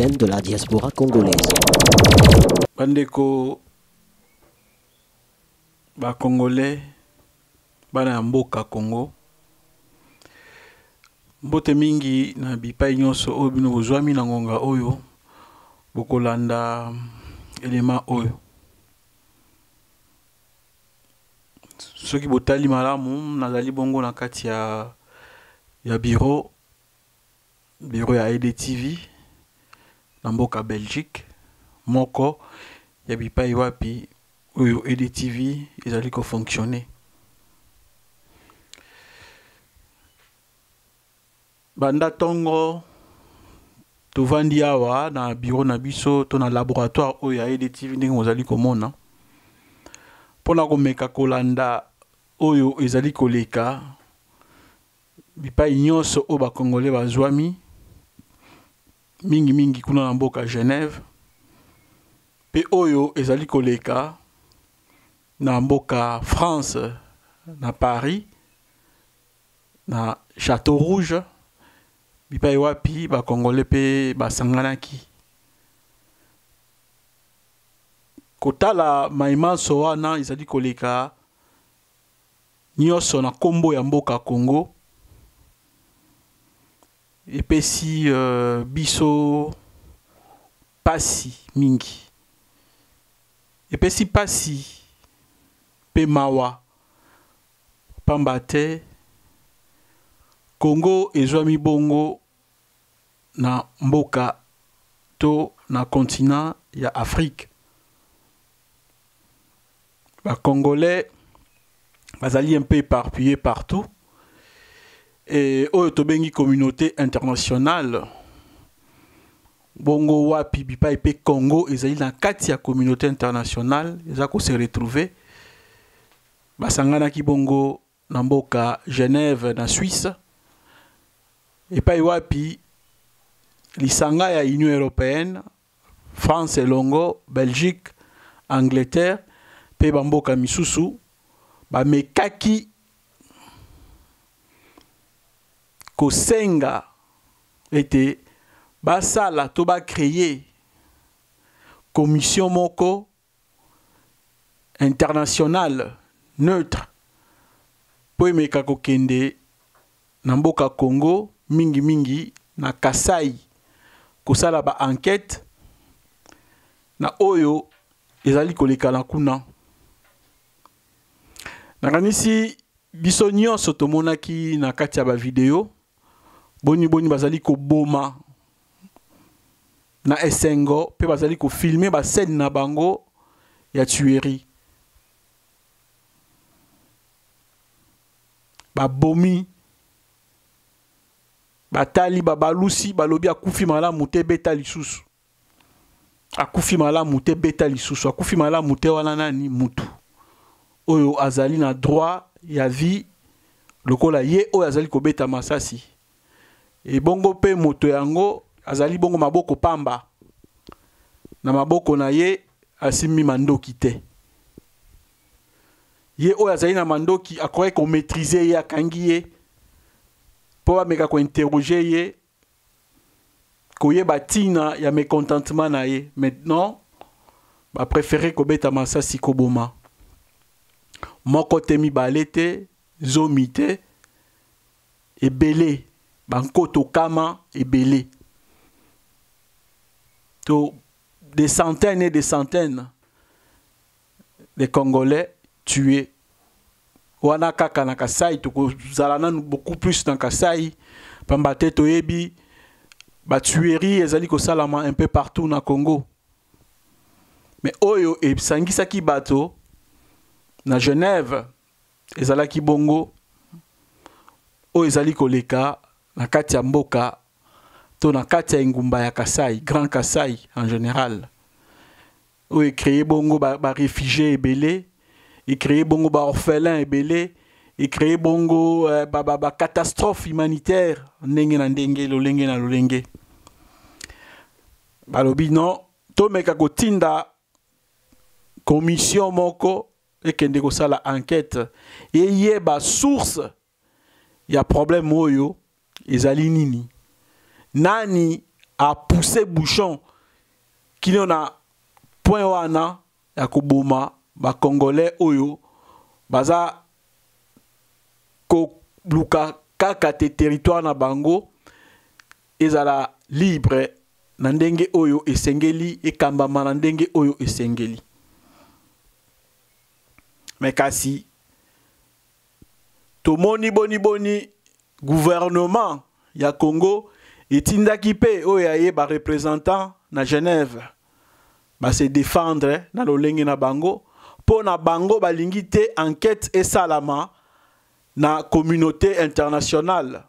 chaîne de la diaspora congolaise. Bandeko ba Congolais bana mboka Congo mbote mingi na bipai nyonso oyo bino bozwami na ngonga oyo bokolanda elema oyo soki botali malamu nazali bongo na kati ya bureau ya EDTV na mboka Belgique moko ya bipai wapi oyo EDTV ezali ko fonctionner. Banda tongo tovandi awa na bureau na biso to na laboratoire oyo ya EDTV ndenge mozali komona pona komeka kolanda oyo ezali koleka bipai nyonso oyo bakongole bazwami mingi kuna na mboka Genève pe oyo ezali koleka na mboka France na Paris na Château Rouge bipai wapi bakongole pe basanganaki kotala maimanso wana ezali koleka nyonso na kombo ya mboka Congo epesi biso pasi mingi epesi pasi pe mawa pamba te Congo ezwami bongo na mboka to na continent ya Afrique. Les Congolais bazali un peu éparpillés partout et oyo communauté internationale bongo wapi bipa pe Congo ezali na kati ya communauté internationale ezako se retrouver basangana ki bongo na mboka Genève na Suisse et pa wapi lisanga ya Union européenne France elongo Belgique Angleterre pe bamboka misusu ba mekaki kosenga ete basala to ba créer commission moko internationale neutre po emeka kokende na mboka Congo mingi na Kasai kosala ba enquête na oyo ezali koleka na kuna nakanisi biso nyonso tomonaki na kati ya ba video boni bazali ko boma na esengo pe bazali ko filmer ba scène na bango ya tuerie ba bomi batali babalusi balobi akufi malamu te beta lisusu akufi malamu te beta lisusu akufi malamu te wana nani mutu oyo azali na droit ya vie lokola ye oyo azali ko beta masasi e bongo pe moto yango azali bongo maboko pamba na maboko na ye asimi mandoki te ye oyo azali na mandoki akoki ko maîtriser ye akangi ye po bameka ko interroger ye koyeba tina ya mécontentement na ye maintenant ba préférer ko beta masasi ko boma moko te mibale te zomi te ebele bankoto kama ebele to des centaines et des centaines de Congolais tués wana kaka na Kasai tokozala nanu beaucoup plus na Kasai pamba te toyebi ba tuerie ezali kosalama un peu partout na Congo mais oyo esangisaki bato na Genève ezalaki bongo oyo ezali koleka na kati ya mboka to na kati ya ngumba ya Kasai Grand Kasai en général oyo créé bongo ba réfugiés ebele et créé bongo ba orphelins ebele et créé bongo ba catastrophe humanitaire ndenge na ndenge lolenge na lolenge balobi non to meka kotinda commission moko ekende kosala enquête et yeba source ya problème oyo ezali nini nani a poussé bouchon qui on a point wana ya koboma ba congolais oyo baza ko luka kaka te territoire na bango ezala libre na ndenge oyo esengeli ekambama na ndenge oyo esengeli. Mais kasi tomoni boni gouvernement ya Congo etindaki pe oyo aye ba représentant na Genève ba se défendre na lolenge na bango po na bango balingi te enquête esalama na communauté internationale.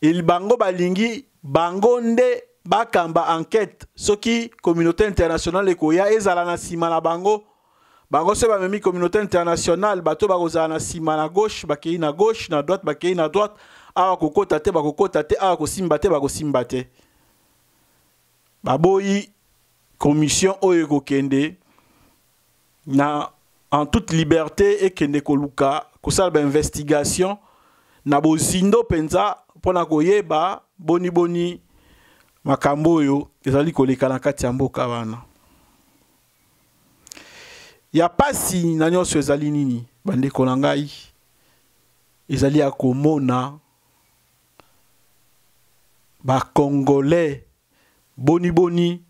Il bango balingi bango nde bakamba enquête soki communauté internationale ekoya ezala na sima na bango. Bango se ba memi communauté internationale bato bakozala na sima na gauche bakei na gauche na droite bakei na droite awa kokota te bakokota te awa kosimba te bakosimba te. Baboyi commission oyo kokende na en toute liberté et kende koluka kosala ba investigation na bozindo penza pona koyeba boni makambo oyo ezali koleka na kati ya mboka wana. Ya pasi na nyonso ezali nini bandeko na ngai ezali ya komona ba congolais boni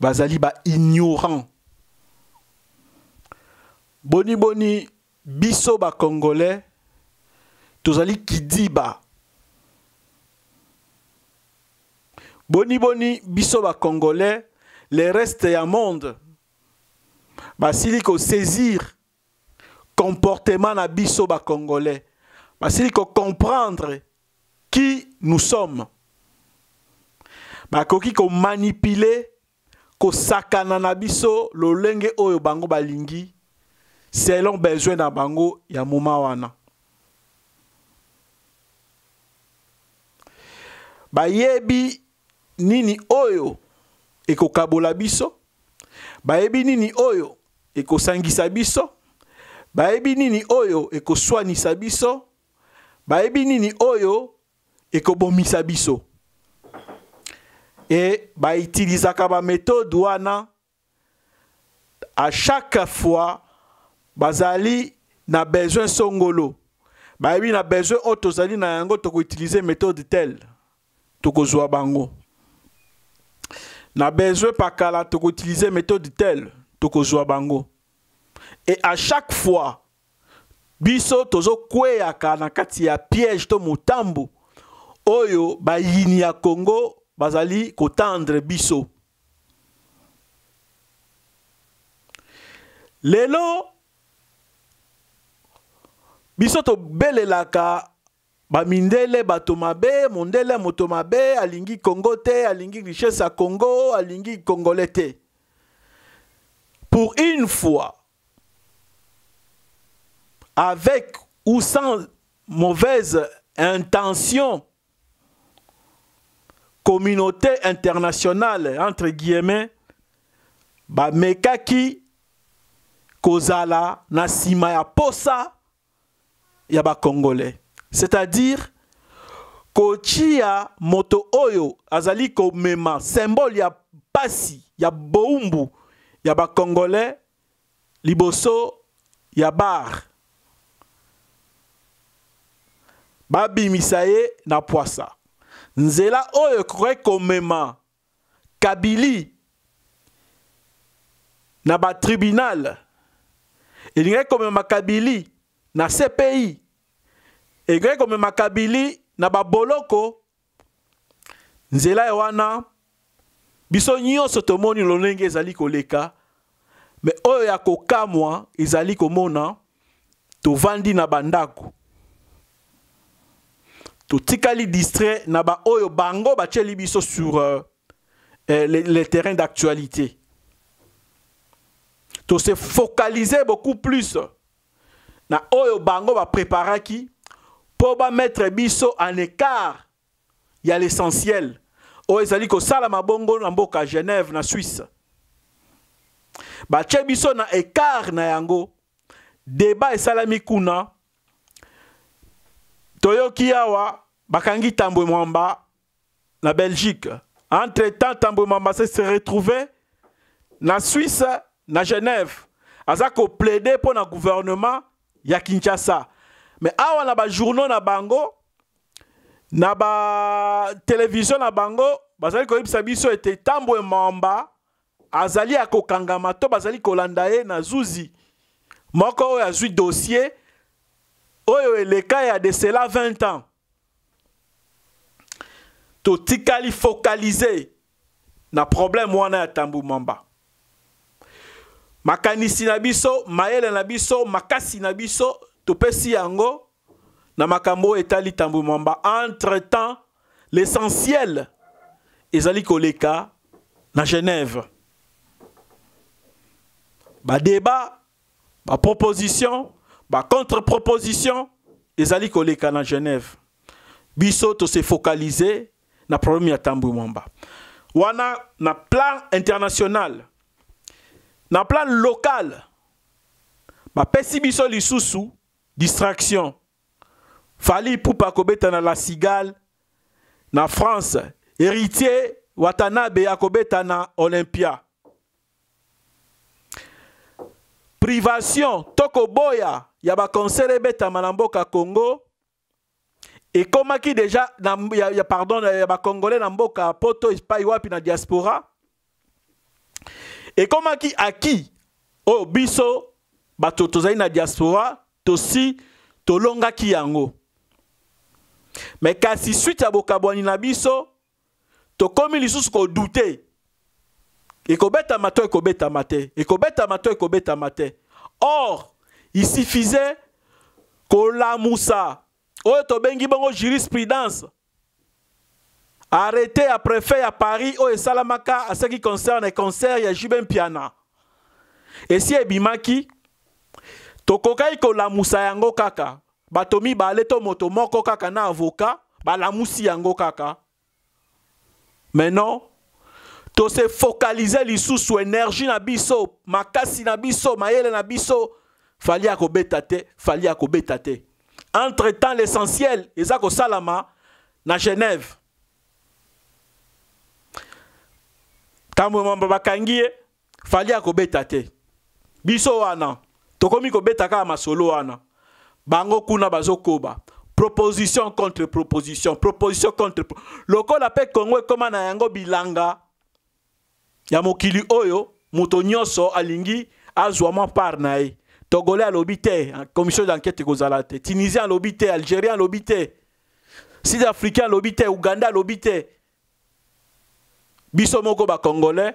bazali ba ignorant. Boni biso ba congolais tozali kidiba. Boni biso ba congolais les restes ya monde basili ko saisir comportement na biso ba congolais basili ko comprendre qui nous sommes bakoki ko manipuler ko sakana na biso lolenge oyo bango balingi selon besoin na bango ya moma wana. Bayebi nini oyo ekokabola biso, bayebi nini oyo ekosangisa biso, bayebi nini oyo ekoswanisa biso, bayebi nini oyo ekobomisa biso. Et ba utilisaka ba méthode wana à chaque fois bazali na besoin songolo. Bayebi na besoin otozali na yango toko utiliser méthode telle toko zwa bango. Na besoin pakala toko utiliser méthode telle toko zwa bango. Et à chaque fois biso tozo kweyaka na kati ya piège to mutambo oyo ba yini ya Congo bazali kotandre biso. Lelo biso to belelaka ba mindele bato mabe, mondele moto mabe, alingi Congo te, alingi richesse à Congo, alingi congolais te. Pour une fois, avec ou sans mauvaise intention, communauté internationale, entre guillemets, ba mekaki kozala na sima ya posa ya ba congolais. C'est-à-dire kochia moto oyo azali ko mema symbole ya pasi ya boumbu ya ba congolais liboso ya bar babi misaye na poisa. Nzela oyo kore komema Kabili na ba tribunal elinga komema Kabili na CPI elinga komema Kabili na ba boloko. Nzela wana biso nyonso tomoni lolenge ezali koleka, mais oyo ya kokamwa ezali komona tovandi na bandako totikali distrait na ba oyo bango bacheli biso sur les terrains d'actualité. To se focaliser beaucoup plus na oyo bango ba préparaki pour ba mettre biso en écart. Il y a l'essentiel. Oyo ezali ko sala mabongo na mboka Genève na Suisse. Ba che biso na écart na yango. Débat esalami kuna. Toyoki awa bakangi Tambwe Mwamba na Belgique. Entre-temps, Tambwe Mwamba s'est retrouvé na Suisse, na Genève. Azako plaidé pour le gouvernement ya Kinshasa. Mais awa na ba journaux na bango, na ba télévision na bango, bazali ko yebisa biso ete Tambwe Mwamba azali akokangama to bazali kolanda ye na zuzi. Moko oyo azwi dossier oyo eleka ya de cela 20 ans. To tikali focaliser na problème wana ya Tambwe Mwamba. Makanisi na biso, mayele na biso, makasi na biso, topesi yango na makambo etali Tambwe Mwamba. Entre-temps, l'essentiel ezali koleka na Genève. Ba débat, ba proposition, ba contre-proposition ezali koleka na Genève. Biso to se focaliser na problème ya Tambwe Mwamba. Wana na plan international. Na plan local, ba pesi biso lisusu distraction. Fali Ipupa akobeta na La Cigale na France. Héritier Watanabe akobeta na Olympia. Privation toko boya ya ba concert ebeta manamboka Congo. Et comment qui déjà pardon ya ba congolais na mboka poto Espagne wapi na diaspora. Et comment qui aki oh biso bato tozali na diaspora tosi tolonga ki yango. Mais kasi suite ya bokabwani na biso to komi lisusu ko douter. Ekobeta mato ekobeta mate. Ekobeta mato ekobeta mate. Or, il suffisait ko la moussa oyo to bengi bongo jurisprudence. Arrêté à préfet à Paris au Salamaka à ce qui concerne les concerts ya Juben Piana. Et si ebimaki tokokai ko la musa yango kaka batomi baleto moto moko kaka na avocat ba la musi yango kaka. Mais non, to se focaliser lisusu énergie na biso, makasi na biso, mayele na biso, fali akobeta te, fali akobeta te. Entre-temps l'essentiel ezako salama na Genève. Tambwe Mwamba bakangi fali akobeta te. Biso wana tokomi kobeta ka masolo wana. Bango kuna bazokoba. Proposition contre proposition, proposition contre lokola pe Congo koma na yango bilanga. Ya mokili oyo moto nyonso alingi azwa mo par na ye. Togolais alobi te, commission d'enquête kozala te. Tunisien alobi te, Algérien alobi te. Sud-Africain alobi te, Uganda alobi te. Biso moko ba congolais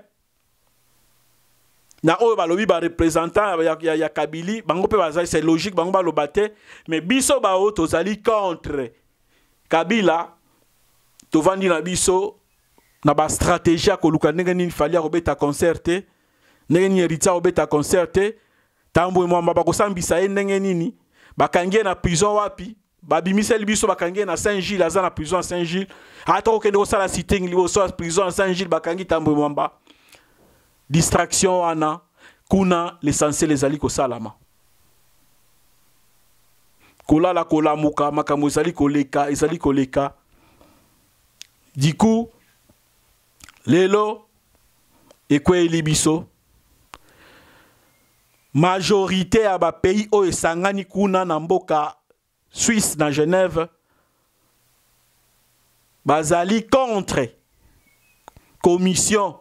na oyo ba lobi ba représentant ya Kabili bango pe bazali c'est logique bango ba lobate mais biso ba o tozali contre Kabila tovandi na biso na ba stratégie ko luka ndenge nini fali ya kobeta concerté ndenge nini héritier kobeta concerté Tambwe Mwamba ba kosambisa ye ndenge nini bakangie na prison wapi babimiseli biso bakangie na Saint-Gilles aza na prison à Saint-Gilles ata okende kosala sitting liboso prison à Saint-Gilles bakangi Tambwe Mwamba. Distraction wana kuna l'essentiel ezali kosalama kolala kolamuka makambo ezali koleka du coup lelo ekweli biso majorité ya ba pays o esangani kuna na mboka Suisse na Genève bazali contre commission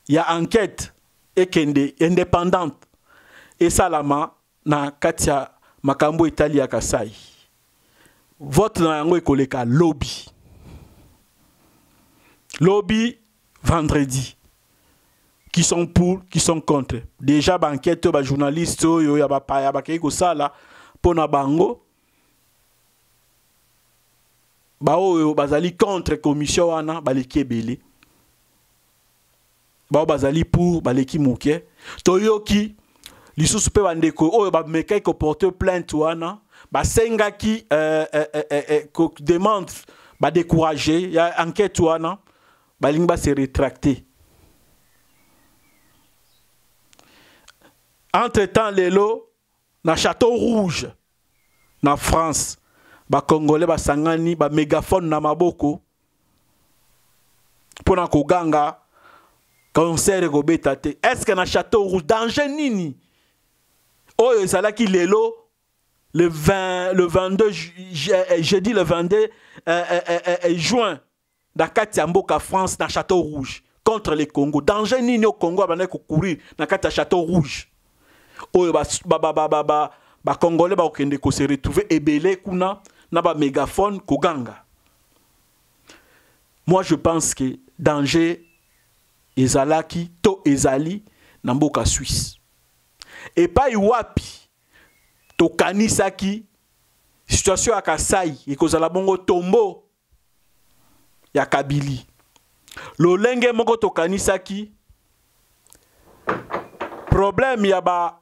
ya enquête ekende indépendante et salama na katia makambo etali ya Kasai. Vote na yango ekoleka lobby. Lobby vendredi. Qui sont pour, qui sont contre. Déjà banquette ba journaliste yo ya ba paya ba kei ko sala pona bango. Ba oyo bazali contre commission wana baleki ebele. Ba bazali pour baleki moke. Toyoki lisusu pe bandeko oyo ba mekai ko porter plainte wana ba senga ki ko demande ba décourager ya enquête wana balingi ba se rétracter. Entre-temps lelo na Château Rouge na France ba Congolais ba sangani ba mégaphone na maboko pona koganga concert ko betate. Est-ce que na Château Rouge danger nini oyo ezalaki lelo le 22 jeudi le 22 juin na kati ya mboka France na Château Rouge contre le Congo. Danger nini au Congo abana ko courir na kati ya Château Rouge oyo ba Congolais ba okende ko se retrouver ebele kuna na ba mégaphone koganga. Moi je pense que danger ezalaki to ezali na mboka Suisse. Et pas iwapi to kanisaki situation ya Kasai ekozala bongo tombo ya Kabili. Lolenge moko to kanisaki problème ya ba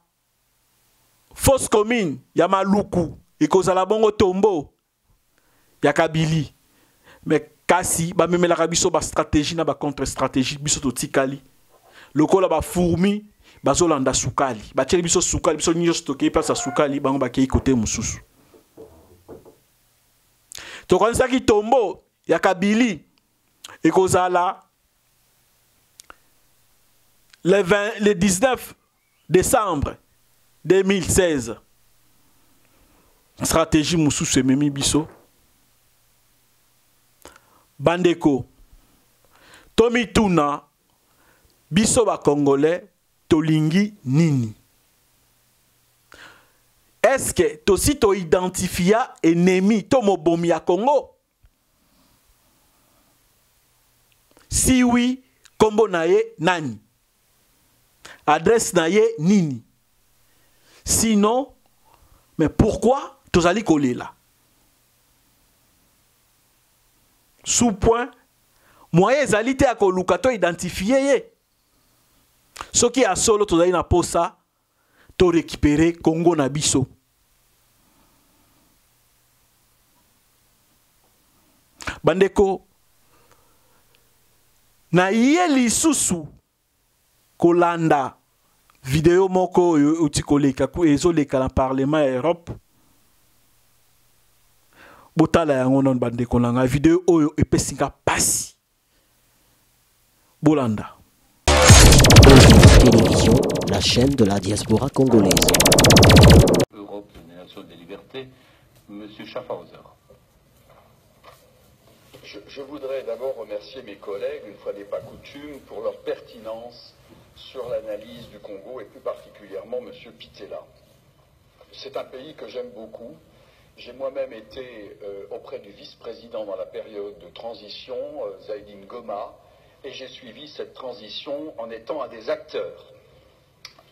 fausse commune ya Maluku ekozala bongo tombo ya Kabili. Mais kasi ba memelaka biso ba stratégie na ba contre stratégie biso to tikali. Lokola ba fourmi bazolanda sukali batieli biso sukali biso nyonso tokei place ya sukali bango bakei kote mosusu. Tokanisaki tombo ya Kabili ekozala le 19 décembre 2016. Stratégie mosusu ememi biso bandeko Tomi Tuna biso ba Congolais tolingi nini? Est-ce que tosi to identifia ennemi to mobomi ya Congo? Si oui, kombo na ye nani? Adresse na ye nini? Sinon, mais pourquoi tozali kolela? Sous point, moyen ezali te akoluka to identifier ye. Ce qui a solo tozali na posa to récupérer Congo na biso. Bandeko na ye lisusu kolanda vidéo moko utikoleka ku ezoleka na parlement ya Europe. Botala yango non bandeko nanga vidéo oyo epesinga pasi. Bolanda. Télévision, la chaîne de la diaspora congolaise. Europe, des nations des libertés, M. Schaffhauser. Je voudrais d'abord remercier mes collègues, une fois n'est pas coutume, pour leur pertinence sur l'analyse du Congo et plus particulièrement M. Pitela. C'est un pays que j'aime beaucoup. J'ai moi-même été auprès du vice-président dans la période de transition, Zaïdine Goma, et j'ai suivi cette transition en étant un des acteurs.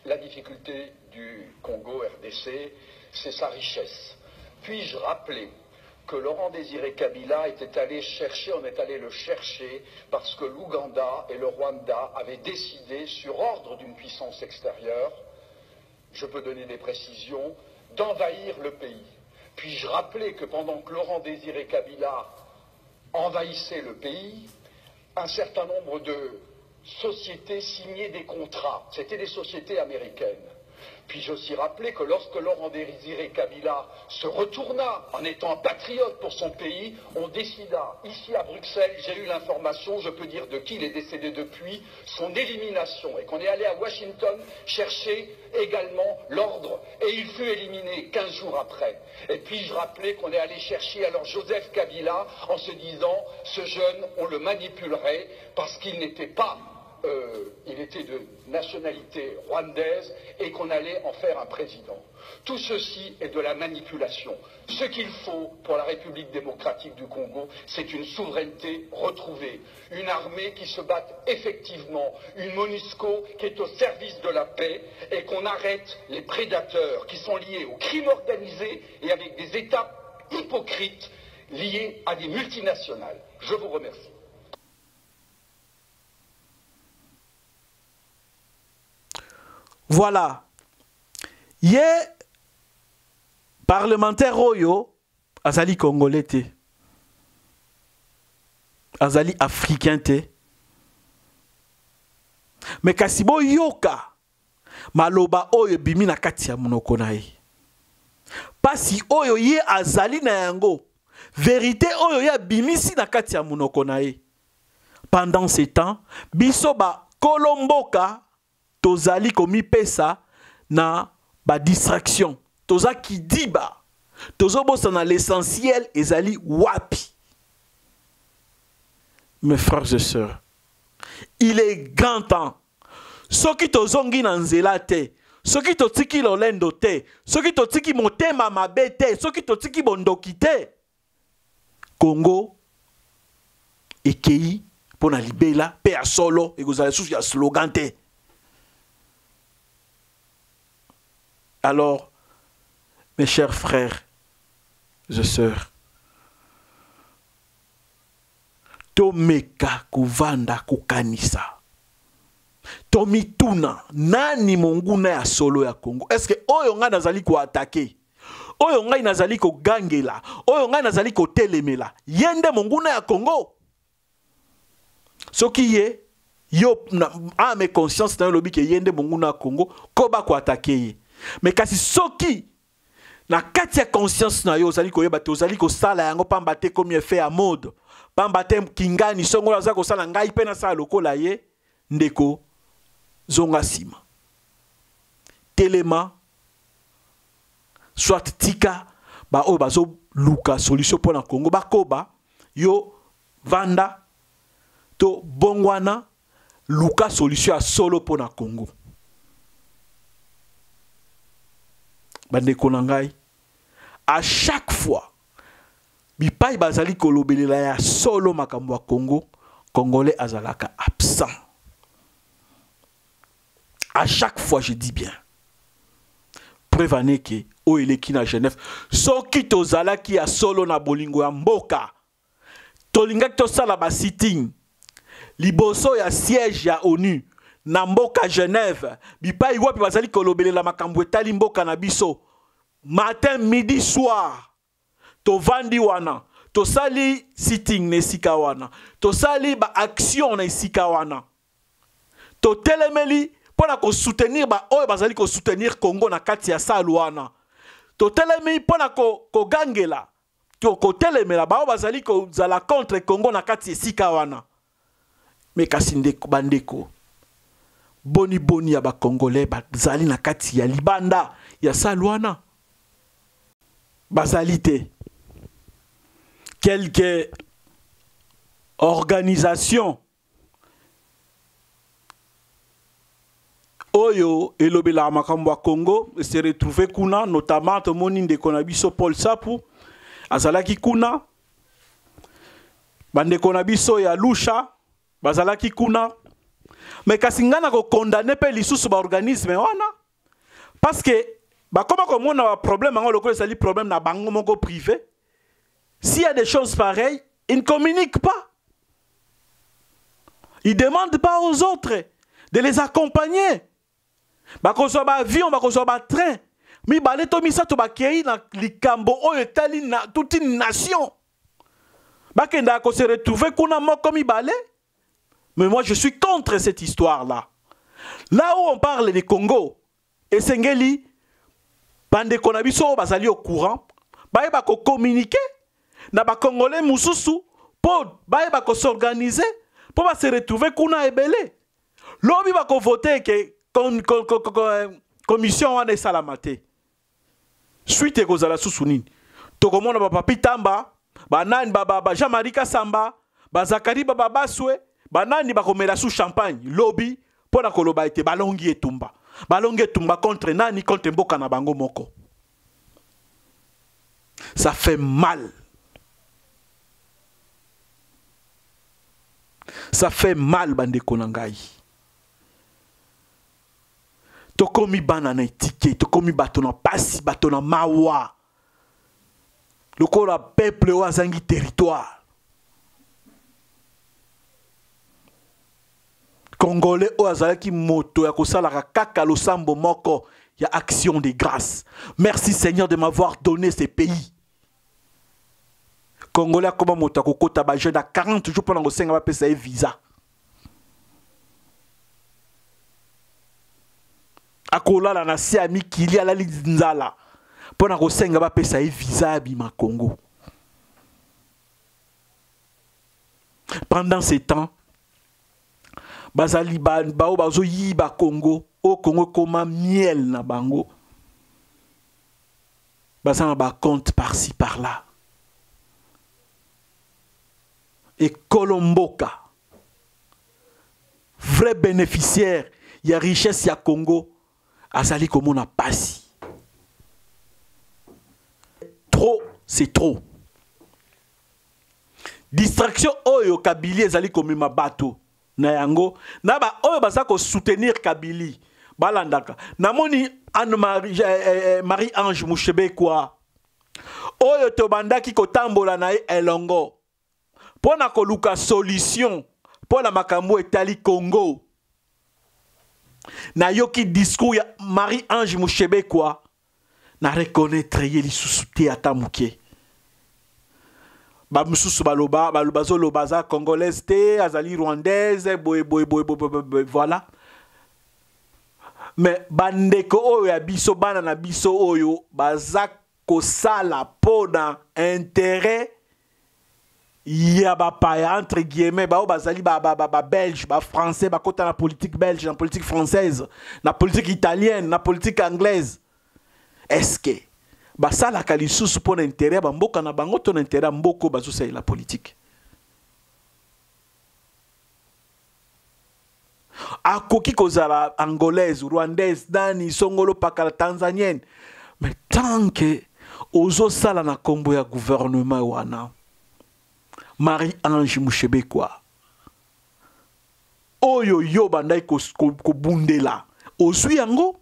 La difficulté du Congo RDC, c'est sa richesse. Puis-je rappeler que Laurent Désiré Kabila était allé chercher, on est allé le chercher parce que l'Ouganda et le Rwanda avaient décidé, sur ordre d'une puissance extérieure, je peux donner des précisions, d'envahir le pays. Puis-je rappeler que pendant que Laurent Désiré Kabila envahissait le pays, un certain nombre de sociétés signaient des contrats. C'était des sociétés américaines. Puis-je aussi rappeler que lorsque Laurent Désiré Kabila se retourna en étant patriote pour son pays, on décida, ici à Bruxelles, j'ai eu l'information, je peux dire de qui il est décédé depuis, son élimination, et qu'on est allé à Washington chercher également l'ordre, et il fut éliminé 15 jours après. Et puis-je rappeler qu'on est allé chercher alors Joseph Kabila en se disant, ce jeune, on le manipulerait parce qu'il n'était pas... il était de nationalité rwandaise et qu'on allait en faire un président. Tout ceci est de la manipulation. Ce qu'il faut pour la République démocratique du Congo, c'est une souveraineté retrouvée, une armée qui se batte effectivement, une MONUSCO qui est au service de la paix et qu'on arrête les prédateurs qui sont liés au crime organisé et avec des États hypocrites liés à des multinationales. Je vous remercie. Voilà. Yé parlementaire oyo azali congolais te. Azali africain te. Mais kasibo yoka maloba oyo bimi na kati ya monoko na ye. pasi oyo ye azali na yango vérité oyo ye bimisi na kati ya munoko na ye. Pendant ce temps biso ba kolomboka tozali komi pesa na ba distraction toza kidiba tozobosa na l'essentiel ezali wapi. Mes frères et sœurs, il est grand temps soki tozongi na nzela te, soki totiki lolendo te, soki totiki motema mabe te, soki totiki bondoki te, Congo ekei pona libela pe ya solo ekozala sous ya slogan te. Alors mes chers frères et sœurs, tomeka kuvanda kukanisa tomituna nani monguna ya solo ya Congo. Est-ce que oyo nga nazali ko attaquer, oyo nga nazali ko gangela, oyo nga nazali ko telemela yende monguna ya Congo? Soki ye yo a mes conscience na lobi ke yende monguna ya Congo ko ba ko attaquer ye. Mais kasi soki na kati ya conscience na yo ozali ko yeba te ozali ko sala yango pamba te comme fait à mode, pamba te kingani songo za ko sala ngai pe na sala lokola ye, ndeko zonga sima telema soit tika ba o bazo luka solution pour na Congo bakoba yo vanda to bongwana luka solution a solo pour na Congo. Bandeko na ngai, à chaque fois bipai bazali kolobelela ya solo makambo ya Congo, Congolais azalaka absent. À chaque fois, je dis bien. Preuve ane ke o eleki na Genève. Soki tozala ki ya solo na bolingo ya mboka. Tolingaki tosala ba sitting. Liboso ya siège ya ONU na mboka Genève. Bipai wapi bazali kolobelela makambo etali mboka na biso. Matin, midi, soir. To vandi wana. To sali sitting na esika wana. To sali ba action na esika wana. To telemeli pona ko soutenir ba oyo bazali ko soutenir Congo na kati ya saluana. To telemi pona ko gangela. To ko telemela ba oyo bazali ko zala contre Congo na kati ya esika wana. Mais kasi ndeko bandeko. Boni ya ba Congolais bazali na kati ya libanda ya saluana. Bazali te. Quelques organisations oyo elobela makambo ya Congo se retrouver kuna, notamment tomoni ndeko na biso Paul Sapu azalaki kuna, bandeko na biso ya Lusha bazalaki kuna. Mais kasi ngana ko condamner pe lisusu ba organisme wana parce que ba koma ko mona ba problème ngo lokole sali problème na bango moko privé. S'il y a des choses pareilles, ils ne communiquent pas. Ils ne demandent pas aux autres de les accompagner. Bako so ba avion, bako so ba train. Mi balé to misa to ba kei na likambo oyo tali na toute une nation. Bakenda ko se retrouver kuna moko mi balé. Mais moi je suis contre cette histoire-là. Là où on parle des Congo, et Sengeli, bande konabiso bazali au courant, ba bako communiquer na ba Congolais mususu pour ba bako s'organiser pour ba se retrouver kuna ebele. Lobi bako voter que commission wana salamate. Suite ekozala susunini. Tokomona ba Papi Tamba, ba nani ba Jean-Marie Kasamba, ba Zakari ba Baswe, ba nani bakomela sous champagne. Lobi pona koloba ete balongi etumba. Balongi etumba contre nani, contre mboka na bango moko. Ça fait mal. Ça fait mal bandeko na ngai. Tokomi bana na étiquette, tokomi bato na pasi, bato na mawa. Lokola peuple o azangi territoire. Congolais o azalaki moto ya kosalaka kaka losambo moko ya action de grâce. Merci Seigneur de m'avoir donné ces pays. Congolais comme moto ya kokota ba jeune à 40 jours pendant que senga ba pesa e visa. Akola la na se ami kili ala nzala. Pour na kosenga ba pesa visa bima Congo. Pendant ces temps, bazali bao bazo yiba Congo, au Congo koma miel na bango. Bazana ba compte par-ci par-là. Et Colomboka, vrai bénéficiaire, il y a richesse, il y a Congo, azali comme on a passé. Trop, c'est trop. Distraction oyo Kabili ezali comme ma bateau. Na yango, na ba oyo bazako soutenir Kabili. Balandaka. Namoni Marie-Ange Mouchebe quoi. Oyo to bandaki kotambola na elongo. Pona koluka solution pour la makambo etali Congo. Na yoki discours ya Marie-Ange Mouchebe quoi. Na reconnaître yeli susute atamuke. Ba mususu baloba balubazo lobaza congolaise te azali rwandaise boy voilà. Mais bandeko oyo ya biso bana na biso oyo baza kosala pona intérêt ya ba paya entre guillemets ba bazali ba belge ba français ba kota na politique belge na politique française na politique italienne na politique anglaise. Est-ce que basala kalisusu pona intérêt ba mboka na bango ton intérêt mboko bazo sa la politique. Akoki kozala angolaise, rwandaise, dani, songolo pakala tanzanienne. Mais tant que ozo sala na kombo ya gouvernement wana, Marie-Ange Mouchebe quoi. Oyo yo bandai ko bundela. Ozui yango?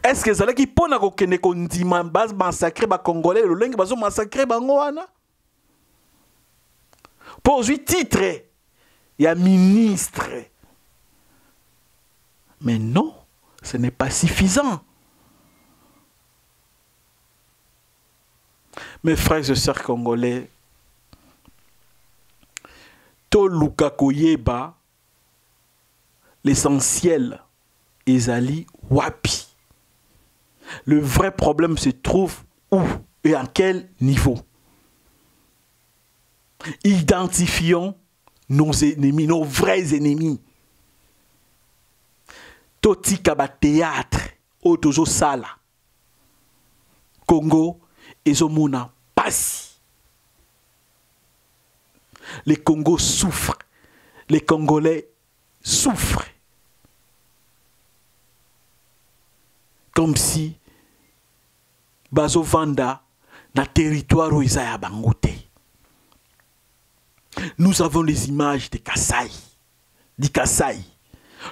Est-ce que ça qui pona ko kene ko ndima base massacrer ba congolais le lenge bazo massacrer bango wana? Pour ozui titre il y a ministre. Mais non, ce n'est pas suffisant. Mes frères et sœurs congolais, to luka koyeba l'essentiel ezali wapi. Le vrai problème se trouve où et à quel niveau. Identifions nos ennemis, nos vrais ennemis. Toti kaba théâtre, otozo sala. Congo, ezomuna pasi. Les Congos souffrent. Les Congolais souffrent. Comme si Bazo Vanda na territoire où Isaya Bangote. Nous avons les images de Kassai. Di Kassai.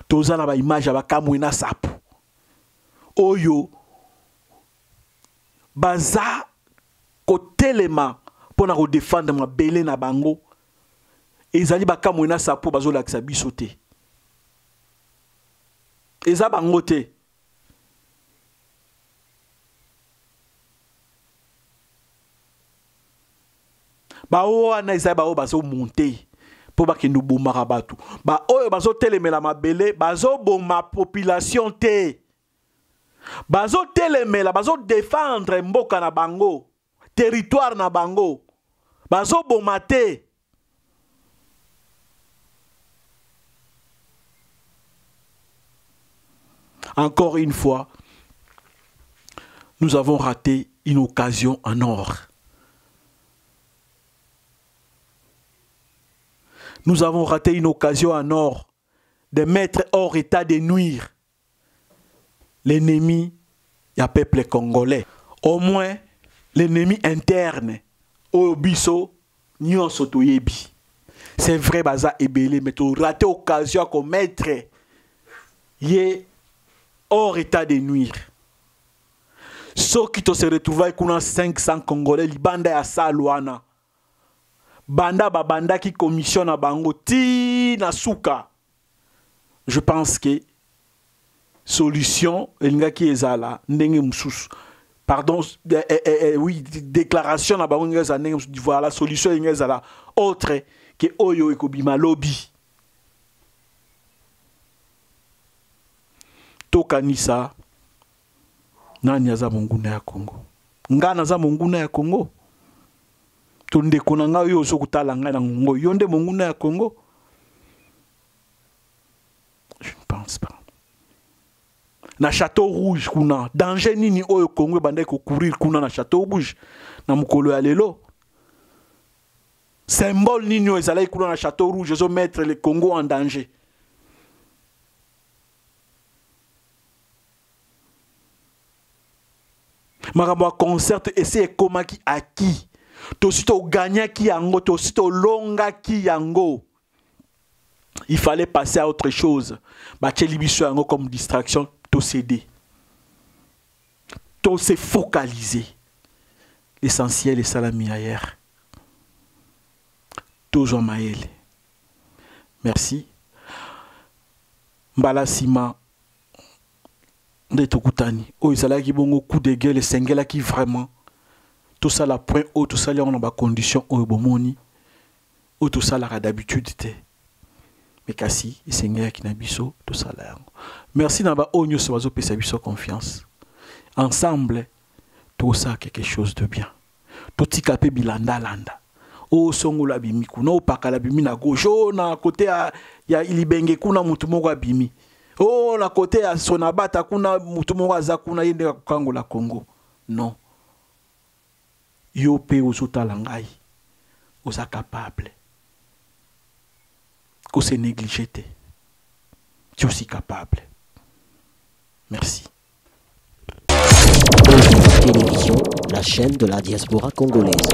Toza na ba image ba Kamwena Sapu. Oyo baza kotelema pona ko défendre ma belé na bango. Ezali ba Kamwena Sapu bazo lakisa biso te. Eza bango te. Ba wana eza ba o bazo monter pour ba ke nous bomaka batu. Ba oyo bazo telemela mabele bazo boma population te. Bazo telemela bazo défendre mboka na bango, territoire na bango. Bazo boma te. Encore une fois, nous avons raté une occasion en or. Nous avons raté une occasion en or de mettre hors état de nuire l'ennemi, il y a peuple congolais. Au moins, l'ennemi interne, Obiso, Nyon Sotoyebi. C'est vrai, Baza Ebele, mais tu as raté l'occasion de mettre hors état de nuire. Ceux qui se retrouvent avec 500 Congolais, les bandes à Salouana. Banda babanda qui commissionne à bango ti na souka. Je pense que solution elinga ki ezala ndenge mususu. Pardon, oui, déclaration na bango ngeza ndenge voilà solution elinga ezala autre que oyo ekobima lobby. Tokanisa Nani aza monguna ya Congo? Nga naza monguna ya Congo? Tonde konanga yo so kutala nga na Congo. Yonde monguna ya Congo? Je ne pense pas. Na Château Rouge kuna danger nini oyo Congo banda ko courir kuna na Château Rouge na mukolo ya lelo? Symbole nini oyo ezala kuna na Château Rouge zo mettre le Congo en danger? Makambo ya concert essaye komaki aki. Tosito gagna ki yango, tosito longa ki yango. Il fallait passer à autre chose. Bacheli biso yango comme distraction, to céder. To se focaliser. L'essentiel est salami ailleurs. Toujours maël. Merci. Mbala sima. Ndetokutani. Oh, il s'allait qui bongo coup de gueule, sengela qui vraiment. Tout ça la point haut, tout ça là on a ba condition au bomoni. Oh, tout ça là d'habitude était. Mais kasi, il sengela qui n'a biso, tout ça là. Merci naba onyo se wazo pesa biso confiance. Ensemble, tout ça quelque chose de bien. Tout tikapé bilanda landa. Oh, songo la bimi kuna, oh, pakala bimi na gauche, oh, na côté ya ilibenge kuna mutu moko bimi. Oh, na côté ya Sonabata kuna mutu moko aza kuna yende Kongo la Congo. Non. Yo pe ozota langai. Oza capable. Ko se négliger te. Tu es aussi capable. Merci. Télévision, la chaîne de la diaspora congolaise.